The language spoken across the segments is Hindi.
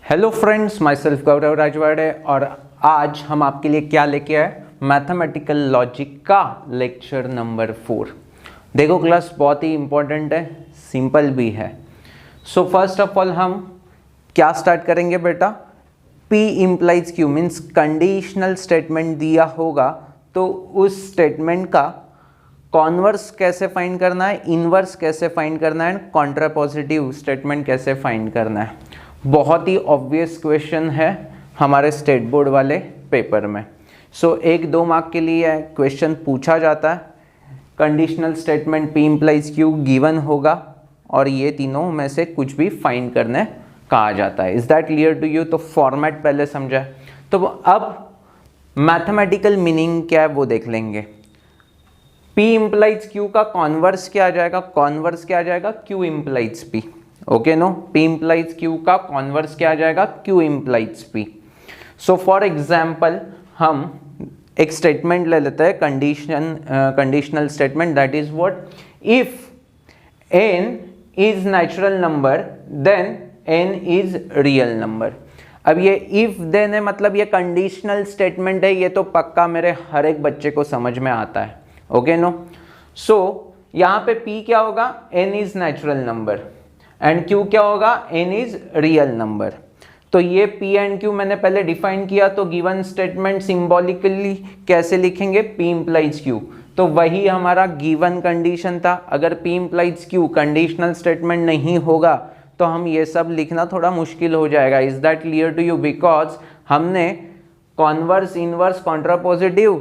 हेलो फ्रेंड्स, माई सेल्फ गौरव राजवाड़े और आज हम आपके लिए क्या लेके आए, मैथमेटिकल लॉजिक का लेक्चर नंबर 4। देखो क्लास बहुत ही इंपॉर्टेंट है, सिंपल भी है। सो फर्स्ट ऑफ ऑल हम क्या स्टार्ट करेंगे बेटा, P implies Q means conditional statement दिया होगा तो उस स्टेटमेंट का कॉन्वर्स कैसे फाइंड करना है, इनवर्स कैसे फाइंड करना है, कॉन्ट्रापॉजिटिव स्टेटमेंट कैसे फाइंड करना है। बहुत ही ऑब्वियस क्वेश्चन है हमारे स्टेट बोर्ड वाले पेपर में। सो 1-2 मार्क के लिए क्वेश्चन पूछा जाता है। Conditional statement P implies Q given होगा और ये तीनों में से कुछ भी फाइंड करने कहा जाता है। Is that clear to you? तो फॉर्मेट पहले समझा, तो अब मैथमेटिकल मीनिंग क्या है वो देख लेंगे। P इम्प्लाइज Q का कॉन्वर्स क्या आ जाएगा, कॉन्वर्स क्या आ जाएगा, Q implies P। Okay no, P implies Q का कॉन्वर्स क्या आ जाएगा, Q implies P। So for example हम एक स्टेटमेंट ले लेते हैं, conditional statement, that is what, if n is natural number then n is real number. अब ये इफ देन है, मतलब ये कंडीशनल स्टेटमेंट है, ये तो पक्का मेरे हर एक बच्चे को समझ में आता है। ओके नो, सो यहाँ पे P क्या होगा, n is natural number and Q क्या होगा, n इज रियल नंबर। तो ये P एंड Q मैंने पहले डिफाइन किया, तो गिवन स्टेटमेंट सिंबॉलिकली कैसे लिखेंगे, P इम्प्लाइज Q। तो वही हमारा गिवन कंडीशन था। अगर P implies Q conditional statement नहीं होगा तो हम ये सब लिखना थोड़ा मुश्किल हो जाएगा। Is that clear to you? Because हमने converse, inverse, contrapositive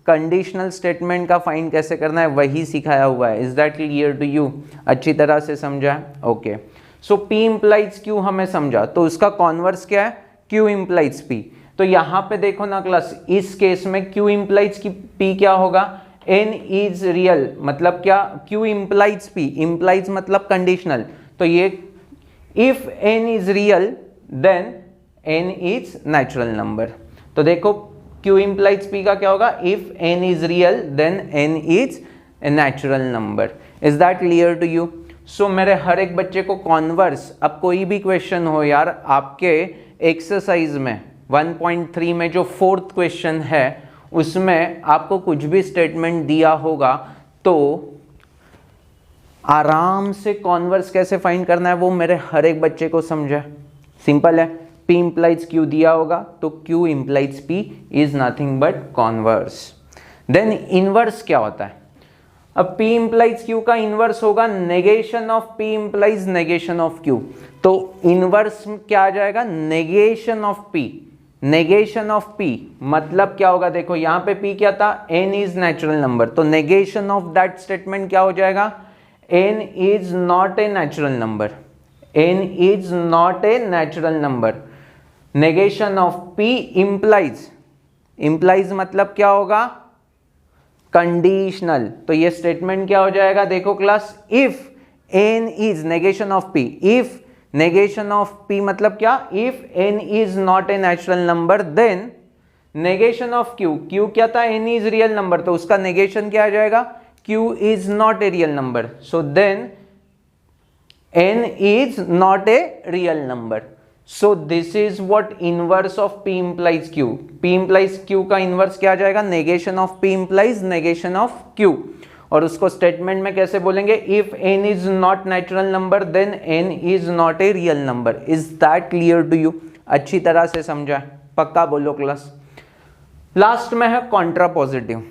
conditional statement का फाइंड कैसे करना है वही सिखाया हुआ है। Is that clear to you? अच्छी तरह से समझा? Okay, so P implies Q हमें समझा, तो उसका कॉन्वर्स क्या है, Q इम्प्लाइज P। तो यहाँ पे देखो ना क्लास, इस केस में Q इम्प्लाइज P क्या होगा, n इज रियल, मतलब क्या, Q इम्प्लाइज P, इम्प्लाइज मतलब कंडीशनल, तो ये if n is real then n is natural number. तो देखो Q इम्प्लाइज P का क्या होगा, if n is real then n is a natural number. Is that clear to you? So मेरे हर एक बच्चे को कॉन्वर्स, अब कोई भी क्वेश्चन हो यार, आपके एक्सरसाइज में 1.3 में जो 4th क्वेश्चन है उसमें आपको कुछ भी स्टेटमेंट दिया होगा तो आराम से कॉन्वर्स कैसे फाइंड करना है वो मेरे हर एक बच्चे को समझा। सिंपल है, P इम्प्लाइज Q दिया होगा तो Q implies P is nothing but converse. Then inverse क्या होता है, अब P इम्प्लाइज Q का इनवर्स होगा negation of P implies negation of Q। तो इनवर्स क्या आ जाएगा, negation of P। Negation of P मतलब क्या होगा, देखो यहाँ पे P क्या था, n इज नेचुरल नंबर, तो नेगेशन ऑफ दैट स्टेटमेंट क्या हो जाएगा, n is not a natural number, n is not a natural number. Negation of P implies, implies मतलब क्या होगा, कंडीशनल। तो ये स्टेटमेंट क्या हो जाएगा, देखो class, if n is negation of P, if negation of P मतलब क्या, if n is not a natural number then negation of Q, Q क्या था, n इज रियल नंबर, तो उसका नेगेशन क्या आ जाएगा, Q is not a real number, so then n is not a real number. So this is what inverse of P implies Q. P implies Q का inverse क्या आ जाएगा, negation of P implies negation of Q। और उसको स्टेटमेंट में कैसे बोलेंगे, if n is not natural number then n is not a real number. Is that clear to you? अच्छी तरह से समझा, पक्का बोलो क्लास। लास्ट में है कॉन्ट्रापॉजिटिव।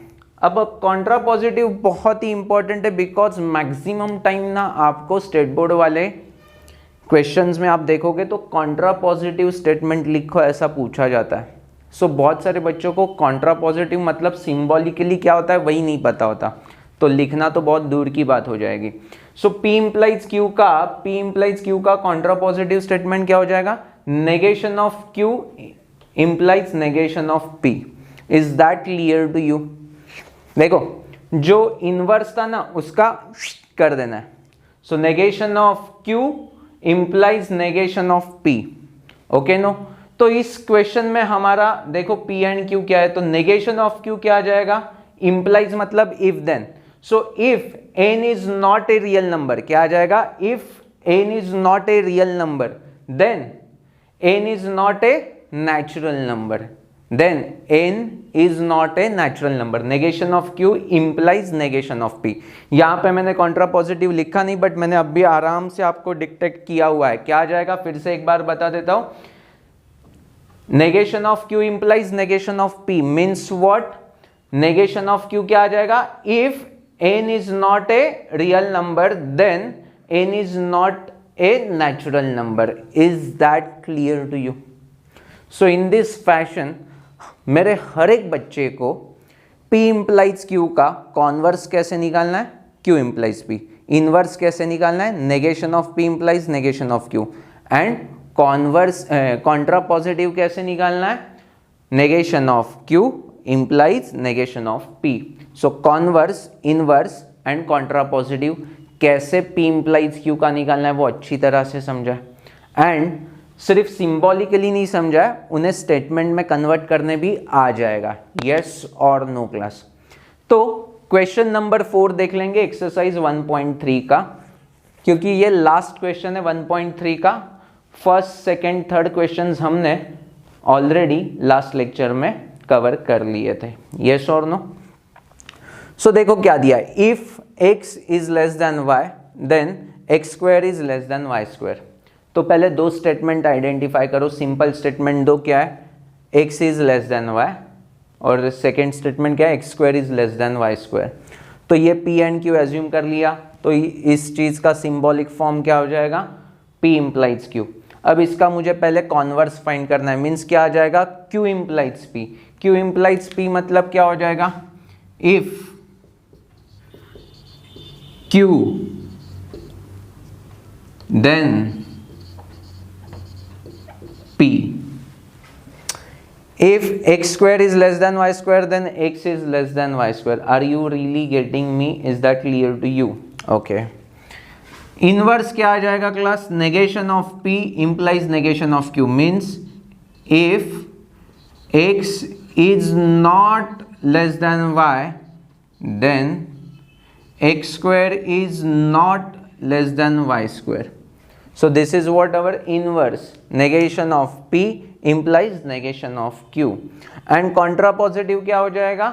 अब कॉन्ट्रापॉजिटिव बहुत ही इंपॉर्टेंट है बिकॉज मैक्सिमम टाइम ना आपको स्टेट बोर्ड वाले क्वेश्चंस में आप देखोगे तो कॉन्ट्रापॉजिटिव स्टेटमेंट लिखो ऐसा पूछा जाता है। सो बहुत सारे बच्चों को कॉन्ट्रापॉजिटिव मतलब सिंबॉलिकली क्या होता है वही नहीं पता होता, तो लिखना तो बहुत दूर की बात हो जाएगी। सो P इम्प्लाइज Q का कॉन्ट्रापॉजिटिव स्टेटमेंट क्या हो जाएगा, negation of Q implies negation of P। Is that clear to you? देखो जो इनवर्स था ना उसका कर देना है। So negation of Q implies negation of P। Okay no, तो इस क्वेश्चन में हमारा देखो P एंड Q क्या है, तो नेगेशन ऑफ Q क्या आ जाएगा, इम्प्लाइज मतलब if then. So if n is not a real number क्या आ जाएगा, if n is not a real number then n is not a natural number, then n is not a natural number. negation of q implies negation of p. यहाँ पे मैंने कॉन्ट्रा पॉजिटिव लिखा नहीं, बट मैंने अब भी आराम से आपको डिक्टेट किया हुआ है. क्या आ जाएगा फिर से एक बार बता देता हूं. negation of q implies negation of p means what? negation of q क्या आ जाएगा? if n is not a real number then n is not a natural number. is that clear to you? so in this fashion मेरे हर एक बच्चे को p implies q का कॉन्वर्स कैसे निकालना है? q implies p. इनवर्स कैसे निकालना है? negation of p implies negation of q. And converse Contra positive कैसे निकालना है? negation of q implies negation of p. so converse, inverse and Contra positive कैसे p implies q का निकालना है वो अच्छी तरह से समझा है. एंड सिर्फ सिंबॉलिकली नहीं समझा है, उन्हें स्टेटमेंट में कन्वर्ट करने भी आ जाएगा. यस और नो क्लास. तो क्वेश्चन नंबर 4 देख लेंगे एक्सरसाइज 1.3 का, क्योंकि ये लास्ट क्वेश्चन है 1.3 का. फर्स्ट, सेकंड, थर्ड क्वेश्चंस हमने ऑलरेडी लास्ट लेक्चर में कवर कर लिए थे. यस और नो. सो देखो क्या दिया है. If x is less than y then x square is less than y square. तो पहले दो स्टेटमेंट आइडेंटिफाई करो. सिंपल स्टेटमेंट दो क्या है? x is less than y, और सेकेंड स्टेटमेंट क्या है? x square is less than y square. तो ये p एंड q एज्यूम कर लिया, तो इस चीज का सिंबॉलिक फॉर्म क्या हो जाएगा? p implies q. अब इसका मुझे पहले कॉन्वर्स फाइंड करना है. मीन्स क्या आ जाएगा? q implies p. q implies p मतलब क्या हो जाएगा? If q then p. if x square is less than y square then x is less than y square. are you really getting me? is that clear to you? okay. Inverse क्या आ जाएगा class? negation of p implies negation of q. means if x is not less than y then x square is not less than y square. so this is what our inverse. negation of p implies negation of q. and contrapositive क्या हो जाएगा?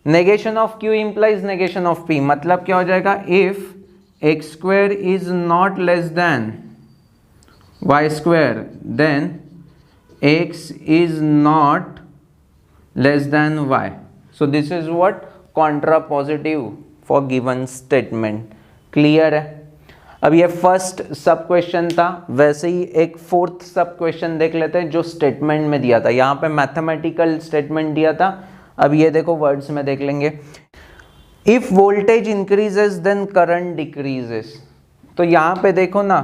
negation of q implies negation of p. मतलब क्या हो जाएगा? if x square is not less than y square then x is not less than y. so this is what contrapositive for given statement. Clear है? अब ये फर्स्ट सब क्वेश्चन था, वैसे ही एक फोर्थ सब क्वेश्चन देख लेते हैं जो स्टेटमेंट में दिया था. यहाँ पे मैथमेटिकल स्टेटमेंट दिया था. अब ये देखो वर्ड्स में देख लेंगे. If voltage increases then current decreases. तो यहाँ पे देखो ना,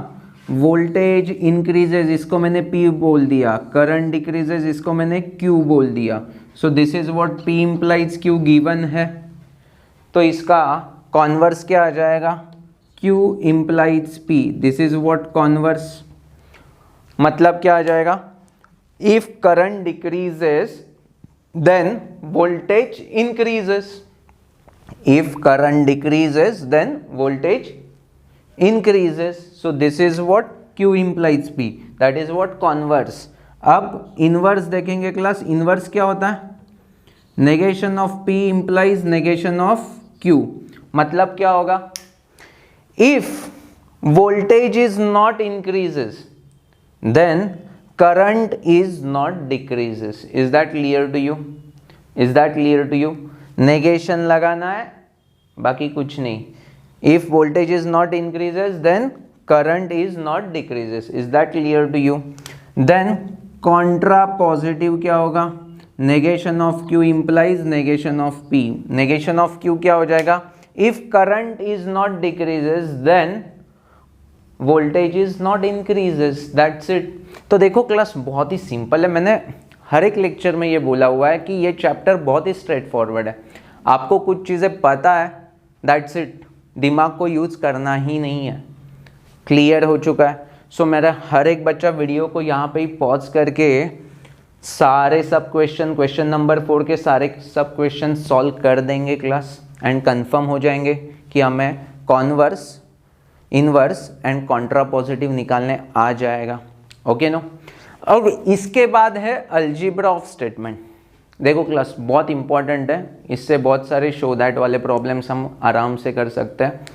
वोल्टेज इंक्रीजेस इसको मैंने P बोल दिया, करंट डिक्रीजेस इसको मैंने Q बोल दिया. So this is what P implies Q given है. तो इसका कॉन्वर्स क्या आ जाएगा? Q implies P. this is what converse. मतलब क्या आ जाएगा? if current decreases then voltage increases. if current decreases then voltage increases. so this is what Q implies P. that is what converse. अब इनवर्स देखेंगे क्लास. इनवर्स क्या होता है? negation of P implies negation of Q. मतलब क्या होगा? if voltage is not increases then current is not decreases. is that clear to you? is that clear to you? negation लगाना है, बाकी कुछ नहीं. if voltage is not increases then current is not decreases. is that clear to you? then contra positive क्या होगा? negation of Q implies negation of P. negation of Q क्या हो जाएगा? if current is not decreases then voltage is not increases. that's it. तो देखो क्लास बहुत ही सिंपल है. मैंने हर एक लेक्चर में ये बोला हुआ है कि ये चैप्टर बहुत ही स्ट्रेट फॉरवर्ड है. आपको कुछ चीज़ें पता है, that's it. दिमाग को यूज़ करना ही नहीं है. क्लियर हो चुका है? सो मेरा हर एक बच्चा वीडियो को यहाँ पे ही पॉज करके सारे सब क्वेश्चन नंबर 4 के सारे सब क्वेश्चन सॉल्व कर देंगे क्लास, एंड कंफर्म हो जाएंगे कि हमें converse, inverse and contrapositive निकालने आ जाएगा. Okay no? अब इसके बाद है अलजेब्रा ऑफ स्टेटमेंट। देखो क्लास बहुत इंपॉर्टेंट है, इससे बहुत सारे शो दैट वाले प्रॉब्लम्स हम आराम से कर सकते हैं।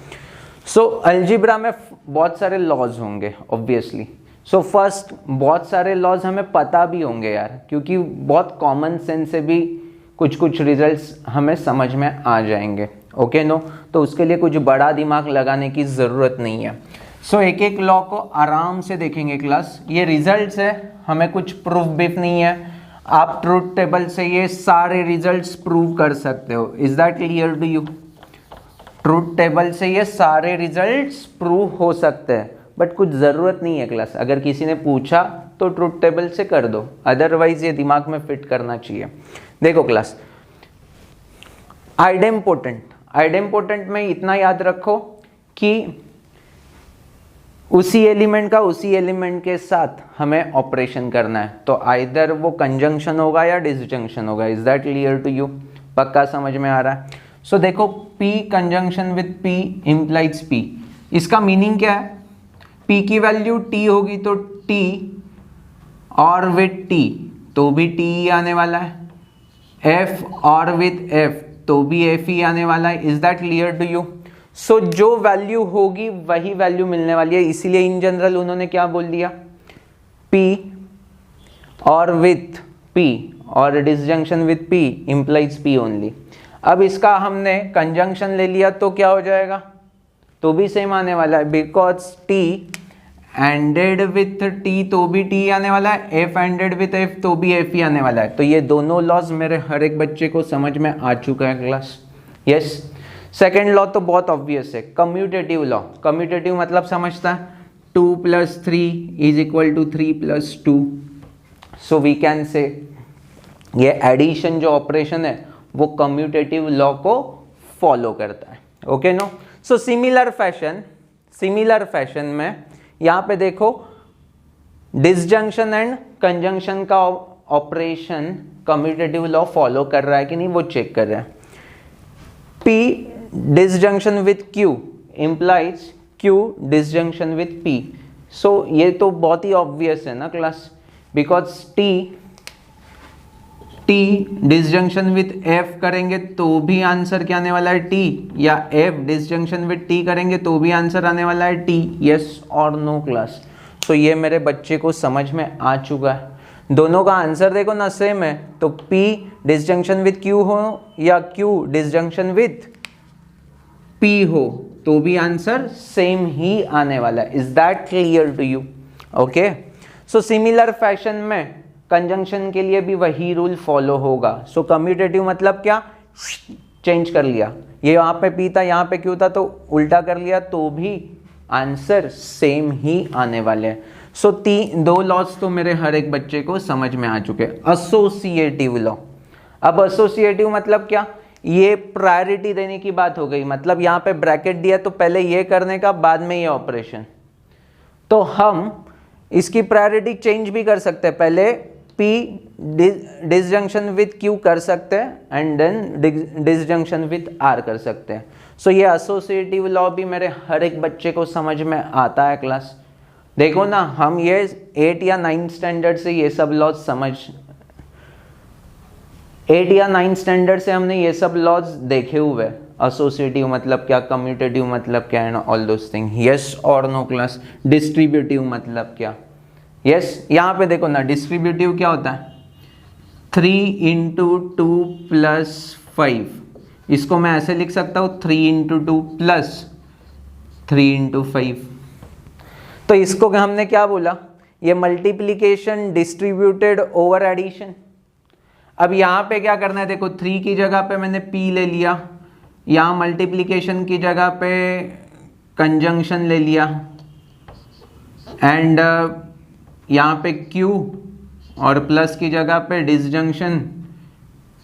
सो अलजेब्रा में बहुत सारे लॉज होंगे ऑब्वियसली। सो फर्स्ट बहुत सारे लॉज हमें पता भी होंगे यार, क्योंकि बहुत कॉमन सेंस से भी कुछ कुछ रिजल्ट्स हमें समझ में आ जाएंगे। ओके नो, तो उसके लिए कुछ बड़ा दिमाग लगाने की ज़रूरत नहीं है। सो एक एक लॉ को आराम से देखेंगे क्लास। ये रिजल्ट्स है, हमें कुछ प्रूफ भी नहीं है। आप ट्रूथ टेबल से ये सारे रिजल्ट्स प्रूव कर सकते हो। Is that clear to you? Truth table से ये सारे रिजल्ट्स प्रूव हो सकते हैं, बट कुछ ज़रूरत नहीं है क्लास। अगर किसी ने पूछा तो ट्रूथ टेबल से कर दो, अदरवाइज ये दिमाग में फिट करना चाहिए। देखो क्लास, आइडेम्पोटेंट में इतना याद रखो कि उसी एलिमेंट का उसी एलिमेंट के साथ हमें ऑपरेशन करना है, तो आइदर वो कंजंक्शन होगा या डिसजंक्शन होगा। Is that clear to you? पक्का समझ में आ रहा है? सो देखो, P conjunction with P implies P, इसका मीनिंग क्या है? P की वैल्यू T होगी तो T और विथ T तो भी T ही आने वाला है, F और विथ F तो भी F ही आने वाला है। Is that clear to you? So जो वैल्यू होगी वही वैल्यू मिलने वाली है, इसीलिए इन जनरल उन्होंने क्या बोल दिया? P और विथ P और disjunction with P implies P only. अब इसका हमने कंजंक्शन ले लिया तो क्या हो जाएगा? तो भी सेम आने वाला है, because T ended with T तो भी T आने वाला है, F एंडेड विथ F तो भी F ही आने वाला है। तो ये दोनों लॉज मेरे हर एक बच्चे को समझ में आ चुका है क्लास। यस। सेकेंड लॉ तो बहुत ऑब्वियस है, कम्यूटेटिव लॉ। कम्यूटेटिव मतलब समझता है 2 + 3 = 3 + 2। सो वी कैन से ये एडिशन जो ऑपरेशन है वो कम्यूटेटिव लॉ को फॉलो करता है। Okay no? So similar fashion में यहाँ पे देखो, डिसजंक्शन एंड कंजंक्शन का ऑपरेशन कम्यूटेटिव लॉ फॉलो कर रहा है कि नहीं वो चेक कर रहे हैं। P disjunction with Q implies Q disjunction with P। सो ये तो बहुत ही ऑब्वियस है ना class, because T disjunction with F करेंगे तो भी आंसर क्या आने वाला है? T, या F डिसजंक्शन विथ T करेंगे तो भी आंसर आने वाला है T। यस और नो क्लास? सो ये मेरे बच्चे को समझ में आ चुका है। दोनों का आंसर देखो ना सेम है, तो P डिसजंक्शन विथ Q हो या Q डिसजंक्शन विथ P हो तो भी आंसर सेम ही आने वाला है। Is that clear to you? Okay. So similar fashion में कंजंक्शन के लिए भी वही रूल फॉलो होगा। सो कम्यूटेटिव मतलब क्या? चेंज कर लिया, ये यहाँ पे P था यहाँ पे Q था तो उल्टा कर लिया तो भी आंसर सेम ही आने वाले हैं। सो दो लॉज तो मेरे हर एक बच्चे को समझ में आ चुके हैं। Associative law. अब एसोसिएटिव मतलब क्या? ये प्रायोरिटी देने की बात हो गई, मतलब यहाँ पे ब्रैकेट दिया तो पहले ये करने का बाद में ये ऑपरेशन। तो हम इसकी प्रायोरिटी चेंज भी कर सकते हैं, पहले P डिसजंक्शन विथ Q कर सकते हैं and then disjunction with R कर सकते हैं। सो ये एसोसिएटिव लॉ भी मेरे हर एक बच्चे को समझ में आता है क्लास। देखो ना, हम ये 8 या 9 स्टैंडर्ड से ये सब लॉज 8 या 9 स्टैंडर्ड से हमने ये सब लॉज देखे हुए। एसोसिएटिव मतलब क्या, कम्यूटेटिव मतलब क्या, and all those thing. Yes और नो क्लास? डिस्ट्रीब्यूटिव मतलब क्या? यस। यहाँ पे देखो ना, डिस्ट्रीब्यूटिव क्या होता है? 3 × 2 + 5। इसको मैं ऐसे लिख सकता हूँ 3 × 2 + 3 × 5। तो इसको हमने क्या बोला? ये मल्टीप्लिकेशन डिस्ट्रीब्यूटेड ओवर एडिशन। अब यहाँ पे क्या करना है? देखो 3 की जगह पे मैंने P ले लिया, यहाँ मल्टीप्लिकेशन की जगह पे कंजंक्शन ले लिया, एंड यहाँ पे Q और प्लस की जगह पे डिसजंक्शन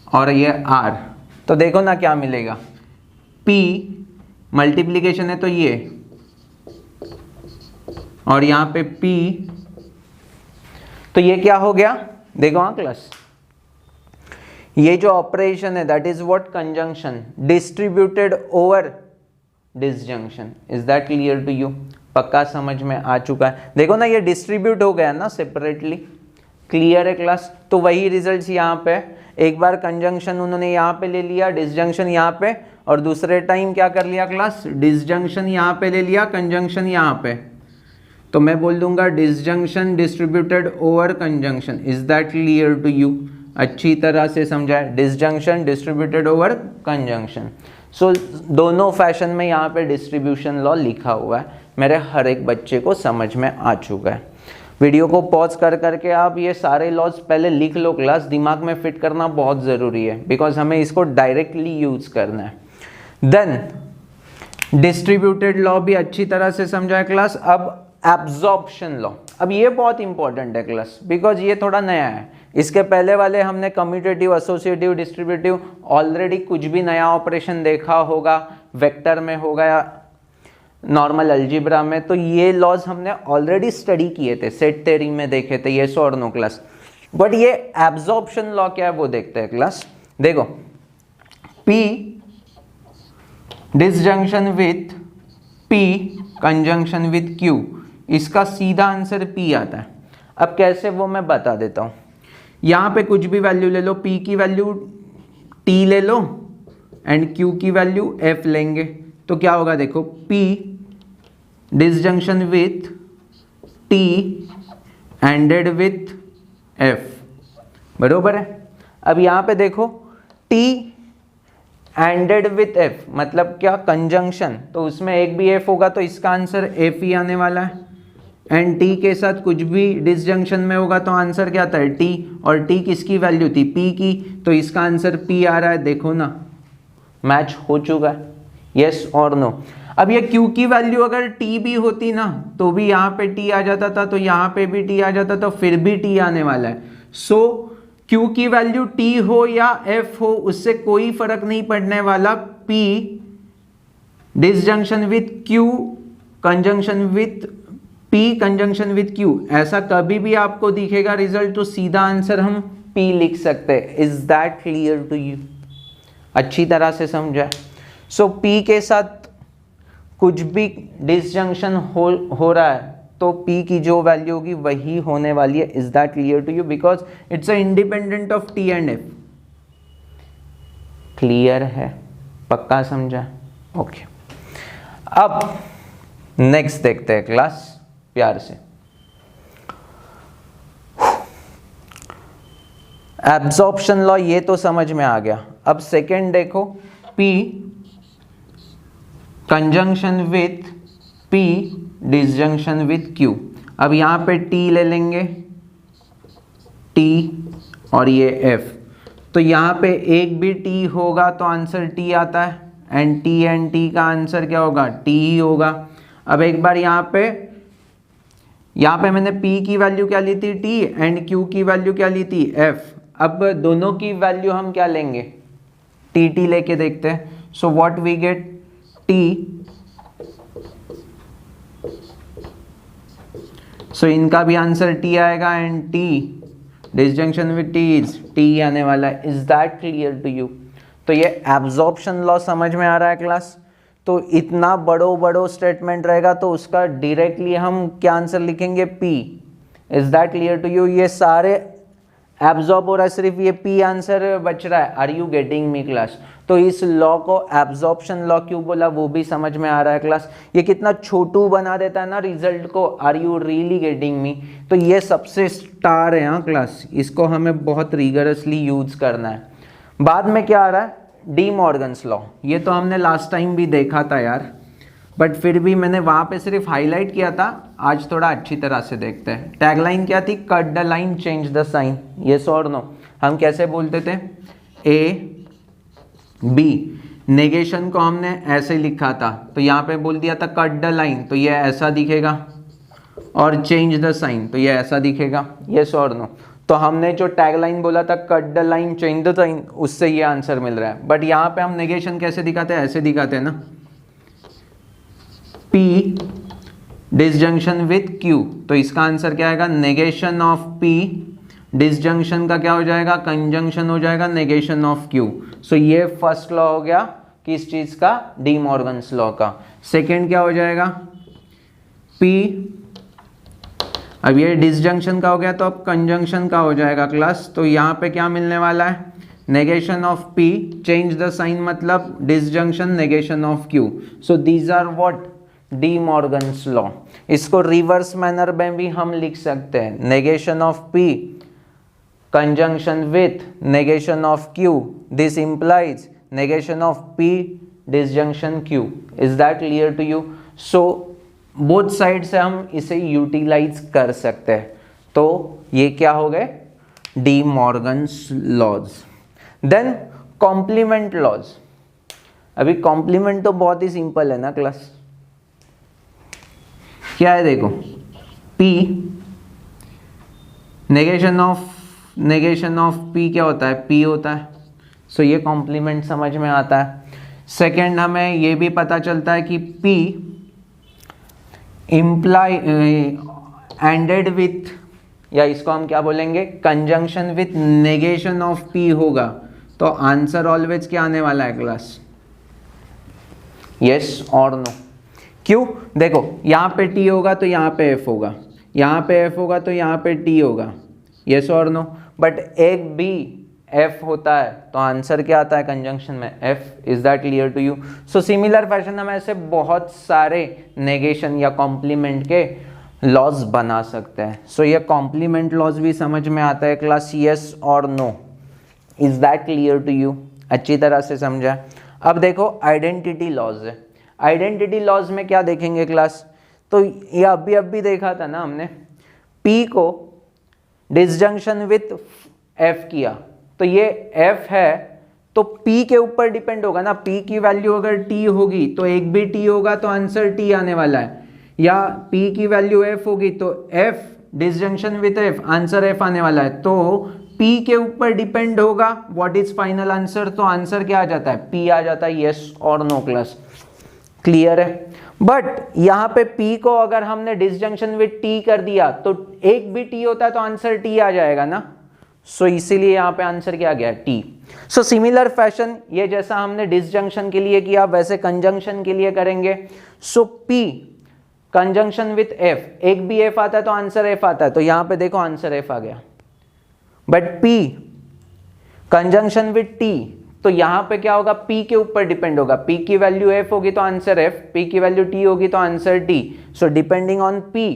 और ये R। तो देखो ना क्या मिलेगा? P मल्टीप्लिकेशन है तो ये, और यहाँ पे P, तो ये क्या हो गया? देखो हाँ क्लास, ये जो ऑपरेशन है that is what? Conjunction distributed over disjunction. Is that clear to you? पक्का समझ में आ चुका है? देखो ना, ये डिस्ट्रीब्यूट हो गया ना सेपरेटली। क्लियर है क्लास? तो वही रिजल्ट्स यहाँ पे, एक बार कंजंक्शन उन्होंने यहाँ पे ले लिया, डिसजंक्शन यहाँ पे, और दूसरे टाइम क्या कर लिया क्लास, डिसजंक्शन यहाँ पे ले लिया, कंजंक्शन यहाँ पे। तो मैं बोल दूंगा disjunction distributed over conjunction. Is that clear to you? अच्छी तरह से समझा है, disjunction distributed over conjunction. So दोनों फैशन में यहाँ पे डिस्ट्रीब्यूशन लॉ लिखा हुआ है, मेरे हर एक बच्चे को समझ में आ चुका है। वीडियो को पॉज कर करके आप ये सारे लॉज पहले लिख लो क्लास, दिमाग में फिट करना बहुत ज़रूरी है, बिकॉज हमें इसको डायरेक्टली यूज करना है। देन डिस्ट्रीब्यूटेड लॉ भी अच्छी तरह से समझा है क्लास। अब एब्जॉर्प्शन लॉ, अब ये बहुत इंपॉर्टेंट है क्लास, बिकॉज ये थोड़ा नया है। इसके पहले वाले हमने कम्यूटेटिव, एसोसिएटिव, डिस्ट्रीब्यूटिव, ऑलरेडी कुछ भी नया ऑपरेशन देखा होगा, वेक्टर में होगा या नॉर्मल अलजेब्रा में, तो ये लॉज हमने ऑलरेडी स्टडी किए थे, सेट थ्योरी में देखे थे, येस और नो क्लास। बट ये एब्जॉर्प्शन लॉ क्या है वो देखते हैं क्लास। देखो, P disjunction with P conjunction with Q, इसका सीधा आंसर P आता है। अब कैसे वो मैं बता देता हूँ। यहाँ पे कुछ भी वैल्यू ले लो, P की वैल्यू T ले लो एंड Q की वैल्यू F लेंगे, तो क्या होगा देखो, P disjunction with T ended with F, बरोबर है। अब यहाँ पे देखो T एंडेड विथ F मतलब क्या, कंजंक्शन, तो उसमें एक भी F होगा तो इसका आंसर F ही आने वाला है। एंड T के साथ कुछ भी डिसजंक्शन में होगा तो आंसर क्या आता है, T, और T किसकी वैल्यू थी, P की, तो इसका आंसर P आ रहा है। देखो ना, मैच हो चुका है, यस और नो। अब ये Q की वैल्यू अगर T भी होती ना तो भी यहाँ पे T आ जाता था, तो यहाँ पे भी T आ जाता, तो फिर भी T आने वाला है। सो Q की वैल्यू T हो या F हो, उससे कोई फर्क नहीं पड़ने वाला। P disjunction with Q conjunction with P conjunction with Q, ऐसा कभी भी आपको दिखेगा रिजल्ट तो सीधा आंसर हम P लिख सकते हैं। Is that clear to you? अच्छी तरह से समझा। सो P के साथ कुछ भी डिसजंक्शन हो रहा है तो P की जो वैल्यू होगी वही होने वाली है। Is that clear to you? Because it's a independent of T and F। Clear है? पक्का समझा? ओके। अब नेक्स्ट देखते हैं क्लास, प्यार से। एब्जॉर्प्शन लॉ ये तो समझ में आ गया। अब सेकंड देखो, P conjunction with P disjunction with Q। अब यहाँ पे T ले लेंगे, T और ये F, तो यहाँ पे एक भी T होगा तो आंसर T आता है, एंड T का आंसर क्या होगा, T ही होगा। अब एक बार यहाँ पे मैंने P की वैल्यू क्या ली थी, T, एंड Q की वैल्यू क्या ली थी, F। अब दोनों की वैल्यू हम क्या लेंगे, T लेके देखते हैं। So what we get, T, so इनका भी आंसर T आएगा, and T disjunction with T is T आने वाला है। Is that clear to you? तो ये एब्जॉर्प्शन लॉ समझ में आ रहा है क्लास। तो इतना बड़ो स्टेटमेंट रहेगा तो उसका डायरेक्टली हम क्या आंसर लिखेंगे, P। Is that clear to you? ये सारे एब्जॉर्ब हो रहा है, सिर्फ ये P आंसर बच रहा है। Are you getting me class? तो इस लॉ को एब्जॉर्प्शन लॉ क्यों बोला वो भी समझ में आ रहा है क्लास। ये कितना छोटू बना देता है ना रिजल्ट को। Are you really getting me? तो ये सबसे स्टार है हाँ क्लास, इसको हमें बहुत रिगरसली यूज करना है। बाद में क्या आ रहा है, डी मॉर्गन्स लॉ। ये तो हमने लास्ट टाइम भी देखा था यार, बट फिर भी मैंने वहाँ पे सिर्फ हाईलाइट किया था, आज थोड़ा अच्छी तरह से देखते हैं। टैगलाइन क्या थी, cut the line change the sign, yes और नो। हम कैसे बोलते थे, ए बी, नेगेशन को हमने ऐसे लिखा था तो यहाँ पे बोल दिया था कट द लाइन, तो ये ऐसा दिखेगा, और चेंज द साइन तो ये ऐसा दिखेगा, यस और नो। तो हमने जो टैगलाइन बोला था cut the line change the sign, उससे ये आंसर मिल रहा है। बट यहाँ पे हम नेगेशन कैसे दिखाते हैं, ऐसे दिखाते हैं ना, P डिसजंक्शन विथ Q, तो इसका आंसर क्या आएगा, नेगेशन ऑफ P डिसजंक्शन का क्या हो जाएगा, कंजंक्शन हो जाएगा नेगेशन ऑफ Q। सो ये फर्स्ट लॉ हो गया किस चीज का, डी मॉर्गन्स लॉ का। सेकेंड क्या हो जाएगा, P अब ये डिसजंक्शन का हो गया तो अब कंजंक्शन का हो जाएगा क्लास। तो यहाँ पे क्या मिलने वाला है, negation of P, change the sign मतलब disjunction negation of Q। So these are what, De Morgan's law. इसको रिवर्स मैनर में भी हम लिख सकते हैं, negation of P conjunction with negation of Q, this implies negation of P disjunction Q। is that clear to you? so both side से हम इसे यूटिलाइज कर सकते हैं। तो ये क्या हो गए, De Morgan's laws. Then complement laws. अभी कॉम्प्लीमेंट तो बहुत ही सिंपल है ना क्लास, क्या है देखो, P नेगेशन ऑफ P क्या होता है, P होता है। सो ये कॉम्प्लीमेंट समझ में आता है। सेकेंड हमें ये भी पता चलता है कि P इम्प्लाई एंडेड विथ, या इसको हम क्या बोलेंगे, conjunction with negation of P होगा। तो आंसर ऑलवेज क्या आने वाला है क्लास, यस और नो। क्यों, देखो यहाँ पे T होगा तो यहाँ पे F होगा, यहाँ पे F होगा तो यहाँ पे T होगा, यस और नो। बट एक भी F होता है तो आंसर क्या आता है कंजंक्शन में, F। Is that clear to you? So similar fashion हम ऐसे बहुत सारे नेगेशन या कॉम्प्लीमेंट के लॉज बना सकते हैं। सो ये कॉम्प्लीमेंट लॉज भी समझ में आता है क्लास, यस और no. Is that clear to you? अच्छी तरह से समझा। अब देखो आइडेंटिटी लॉज है। आइडेंटिटी लॉज में क्या देखेंगे क्लास, तो ये अभी देखा था ना हमने, P को डिसजंक्शन विथ F किया तो ये F है तो P के ऊपर डिपेंड होगा ना, P की वैल्यू अगर T होगी तो एक भी T होगा तो आंसर T आने वाला है, या P की वैल्यू F होगी तो F disjunction with F, answer F आने वाला है। तो P के ऊपर डिपेंड होगा व्हाट इज फाइनल आंसर, तो आंसर क्या आ जाता है, P आ जाता है, यस और नो क्लास। क्लियर है? बट यहाँ पे P को अगर हमने डिसजंक्शन विथ T कर दिया तो एक भी T होता है तो आंसर T आ जाएगा ना। सो इसीलिए यहाँ पे आंसर क्या गया, T। सो सिमिलर फैशन ये जैसा हमने डिसजंक्शन के लिए किया वैसे कंजंक्शन के लिए करेंगे। सो P कंजंक्शन विथ F, एक भी F आता है तो आंसर F आता है, तो यहाँ पे देखो आंसर F आ गया। But P conjunction with T, तो यहाँ पे क्या होगा, P के ऊपर डिपेंड होगा, P की वैल्यू F होगी तो आंसर F, P की वैल्यू T होगी तो answer T। So depending on P,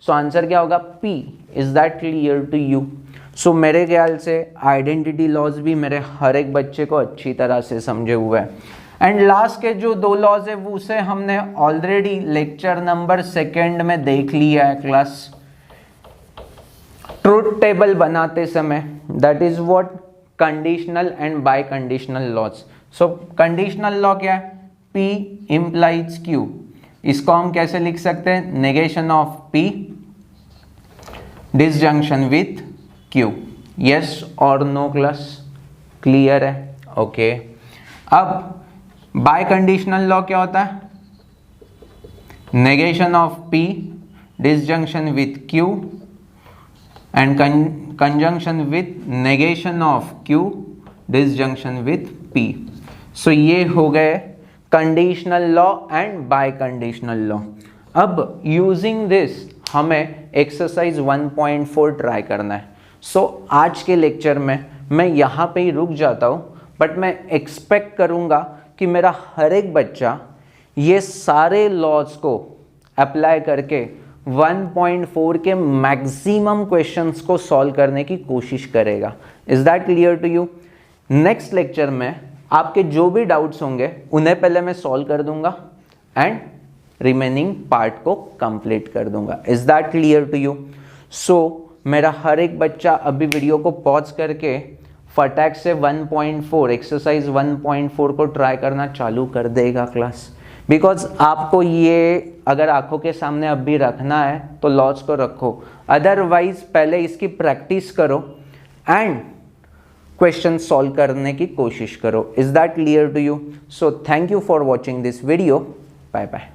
so answer क्या होगा, P। Is that clear to you? So मेरे ख्याल से आइडेंटिटी लॉज भी मेरे हर एक बच्चे को अच्छी तरह से समझे हुए हैं। एंड लास्ट के जो दो लॉज है वो उसे हमने ऑलरेडी लेक्चर नंबर 2 में देख लिया है क्लास, ट्रूथ टेबल बनाते समय, that is what, conditional and biconditional laws. So conditional law क्या है, P इम्प्लाइज Q। इसको हम कैसे लिख सकते हैं, negation of P disjunction with Q, yes और नो क्लास। क्लियर है? ओके। अब बाय कंडीशनल लॉ क्या होता है, negation of P disjunction with Q and conjunction with negation of Q disjunction with P। सो ये हो गए conditional law and bye conditional law. अब यूजिंग दिस हमें एक्सरसाइज 1.4 ट्राई करना है। सो आज के लेक्चर में मैं यहाँ पे ही रुक जाता हूँ, बट मैं एक्सपेक्ट करूँगा कि मेरा हर एक बच्चा ये सारे लॉज को अप्लाई करके 1.4 के मैक्सिमम क्वेश्चंस को सॉल्व करने की कोशिश करेगा। Is that clear to you? Next lecture में आपके जो भी डाउट्स होंगे उन्हें पहले मैं सॉल्व कर दूंगा एंड रिमेनिंग पार्ट को कंप्लीट कर दूंगा। Is that clear to you? So मेरा हर एक बच्चा अभी वीडियो को पॉज करके फटाक से 1.4 एक्सरसाइज 1.4 को ट्राई करना चालू कर देगा क्लास, बिकॉज आपको ये अगर आंखों के सामने अभी रखना है तो लॉज को रखो, अदरवाइज पहले इसकी प्रैक्टिस करो एंड क्वेश्चन सॉल्व करने की कोशिश करो। Is that clear to you? So thank you for watching this video. Bye bye.